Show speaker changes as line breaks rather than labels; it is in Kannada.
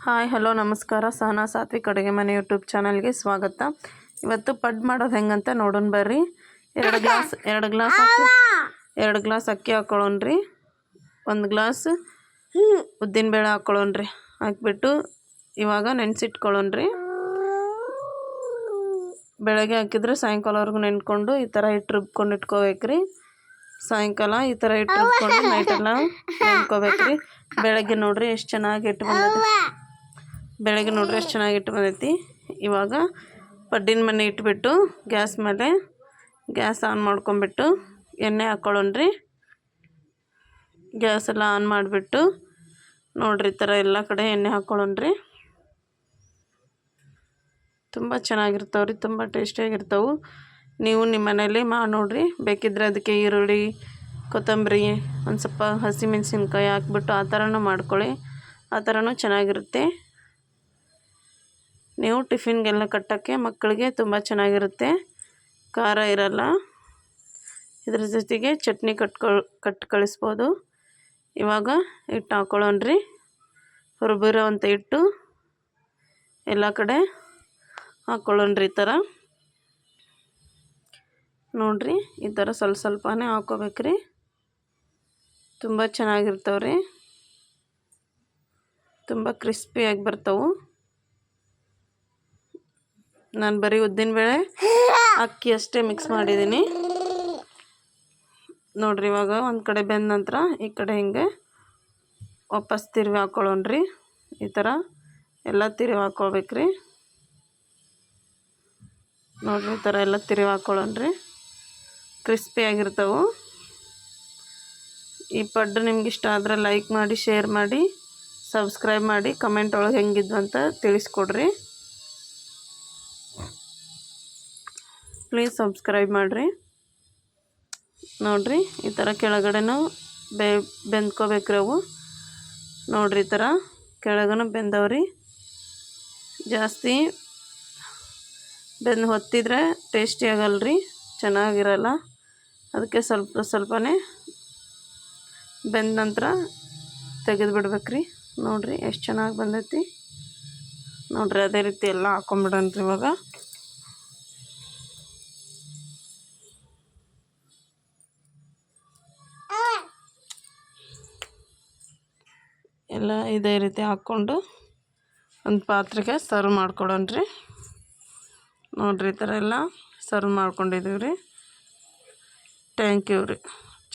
ಹಾಯ್ ಹಲೋ ನಮಸ್ಕಾರ. ಸಹನಾ ಸಾತ್ವಿಕ್ ಅಡುಗೆ ಮನೆ ಯೂಟ್ಯೂಬ್ ಚಾನಲ್ಗೆ ಸ್ವಾಗತ. ಇವತ್ತು ಪಡ್ ಮಾಡೋದು ಹೆಂಗಂತ ನೋಡೋಣ ಬರ್ರಿ. ಎರಡು ಗ್ಲಾಸ್ ಅಕ್ಕಿ ಹಾಕೊಳ್ಳೋಣ್ರಿ. 1 ಗ್ಲಾಸ್ ಉದ್ದಿನಬೇಳೆ ಹಾಕೊಳ್ಳೋಣ್ರಿ. ಹಾಕ್ಬಿಟ್ಟು ಇವಾಗ ನೆನೆಸಿಟ್ಕೊಳ್ಳೋಣ್ರಿ. ಬೆಳಗ್ಗೆ ಹಾಕಿದ್ರೆ ಸಾಯಂಕಾಲವರೆಗೂ ನೆನ್ಕೊಂಡು ಈ ಥರ ಹಿಟ್ಟು ರುಬ್ಕೊಂಡು ಇಟ್ಕೋಬೇಕ್ರಿ. ಸಾಯಂಕಾಲ ಈ ಥರ ಹಿಟ್ಟು ರುಬ್ಕೊಂಡು ನೈಟೆಲ್ಲ ನೆನ್ಕೋಬೇಕ್ರಿ. ಬೆಳಗ್ಗೆ ನೋಡ್ರಿ ಎಷ್ಟು ಚೆನ್ನಾಗಿ ಹಿಟ್ಟು ಬಂದೈತಿ. ಇವಾಗ ಪಡ್ಡಿನ ಮನೆ ಇಟ್ಬಿಟ್ಟು ಗ್ಯಾಸ್ ಆನ್ ಮಾಡ್ಕೊಂಬಿಟ್ಟು ಎಣ್ಣೆ ಹಾಕ್ಕೊಳ್ಳೋಣ್ರಿ. ಗ್ಯಾಸ್ ಎಲ್ಲ ಆನ್ ಮಾಡಿಬಿಟ್ಟು ನೋಡ್ರಿ ಈ ಥರ ಎಲ್ಲ ಕಡೆ ಎಣ್ಣೆ ಹಾಕ್ಕೊಳ್ಳೋಣ್ರಿ. ತುಂಬ ಚೆನ್ನಾಗಿರ್ತಾವ್ರಿ, ತುಂಬ ಟೇಸ್ಟಿಯಾಗಿರ್ತಾವೆ. ನೀವು ನಿಮ್ಮ ಮನೇಲಿ ಮಾಡಿ ನೋಡ್ರಿ. ಬೇಕಿದ್ದರೆ ಅದಕ್ಕೆ ಈರುಳ್ಳಿ, ಕೊತ್ತಂಬರಿ, ಒಂದು ಸ್ವಲ್ಪ ಹಸಿಮೆಣಸಿನ್ಕಾಯಿ ಹಾಕ್ಬಿಟ್ಟು ಆ ಥರನೂ ಮಾಡ್ಕೊಳ್ಳಿ. ಆ ಥರನೂ ಚೆನ್ನಾಗಿರುತ್ತೆ. ನೀವು ಟಿಫಿನ್ಗೆಲ್ಲ ಕಟ್ಟೋಕ್ಕೆ ಮಕ್ಕಳಿಗೆ ತುಂಬ ಚೆನ್ನಾಗಿರುತ್ತೆ. ಖಾರ ಇರಲ್ಲ. ಇದ್ರ ಜೊತೆಗೆ ಚಟ್ನಿ ಕಟ್ಟು ಕಳಿಸ್ಬೋದು. ಇವಾಗ ಹಿಟ್ಟು ಹಾಕ್ಕೊಳ್ಳೋಣ್ರಿ. ಹುರಿಬಿರೋವಂಥ ಹಿಟ್ಟು ಎಲ್ಲ ಕಡೆ ಹಾಕ್ಕೊಳ್ಳೋಣ್ರಿ. ಈ ಥರ ನೋಡ್ರಿ, ಈ ಥರ ಸ್ವಲ್ಪನೇ ಹಾಕ್ಕೋಬೇಕ್ರಿ. ತುಂಬ ಚೆನ್ನಾಗಿರ್ತಾವ್ರಿ. ತುಂಬ ಕ್ರಿಸ್ಪಿಯಾಗಿ ಬರ್ತಾವೆ. ನಾನು ಬರೀ ಉದ್ದಿನಬೇಳೆ ಅಕ್ಕಿ ಅಷ್ಟೇ ಮಿಕ್ಸ್ ಮಾಡಿದ್ದೀನಿ ನೋಡ್ರಿ. ಇವಾಗ ಒಂದು ಕಡೆ ಬೆಂದ ನಂತರ ಈ ಕಡೆ ಹಿಂಗೆ ವಾಪಸ್ ತಿರುವಿ ಹಾಕ್ಕೊಳ್ಳೋಣ್ರಿ. ಈ ಥರ ಎಲ್ಲ ತಿರುವಿ ಹಾಕ್ಕೊಳ್ಬೇಕ್ರಿ. ನೋಡ್ರಿ ಈ ಥರ ಎಲ್ಲ ತಿರುವಿ ಹಾಕ್ಕೊಳ್ಳೋಣ್ರಿ. ಕ್ರಿಸ್ಪಿಯಾಗಿರ್ತಾವೆ. ಈ ಪಡ್ಡು ನಿಮ್ಗೆ ಇಷ್ಟ ಆದರೆ ಲೈಕ್ ಮಾಡಿ, ಶೇರ್ ಮಾಡಿ, ಸಬ್ಸ್ಕ್ರೈಬ್ ಮಾಡಿ, ಕಮೆಂಟ್ ಒಳಗೆ ಹೆಂಗಿದ್ವು ಅಂತ ತಿಳಿಸ್ಕೊಡ್ರಿ. ಪ್ಲೀಸ್ ಸಬ್ಸ್ಕ್ರೈಬ್ ಮಾಡಿರಿ. ನೋಡಿರಿ ಈ ಥರ ಕೆಳಗಡೆನೂ ಬೆಂದ್ಕೋಬೇಕ್ರಿ ಅವು. ನೋಡಿರಿ ಈ ಥರ ಕೆಳಗೂ ಬೆಂದವ್ರಿ. ಜಾಸ್ತಿ ಬೆಂದು ಹೊತ್ತಿದ್ರೆ ಟೇಸ್ಟಿ ಆಗಲ್ರಿ, ಚೆನ್ನಾಗಿರಲ್ಲ. ಅದಕ್ಕೆ ಸ್ವಲ್ಪನೇ ಬೆಂದ ನಂತರ ತೆಗೆದು ಬಿಡ್ಬೇಕ್ರಿ. ನೋಡಿರಿ ಎಷ್ಟು ಚೆನ್ನಾಗಿ ಬಂದೈತಿ. ನೋಡಿರಿ ಅದೇ ರೀತಿ ಎಲ್ಲ ಹಾಕ್ಕೊಂಬಿಡೋಣ್ರಿ. ಇವಾಗ ಎಲ್ಲ ಇದೇ ರೀತಿ ಹಾಕ್ಕೊಂಡು ಒಂದು ಪಾತ್ರೆಗೆ ಸರ್ವ್ ಮಾಡ್ಕೊಡೋಣ್ರಿ. ನೋಡಿರಿ ಈ ಥರ ಎಲ್ಲ ಸರ್ವ್ ಮಾಡ್ಕೊಂಡಿದ್ದೀವಿ ರೀ. ಥ್ಯಾಂಕ್ ಯು ರೀ.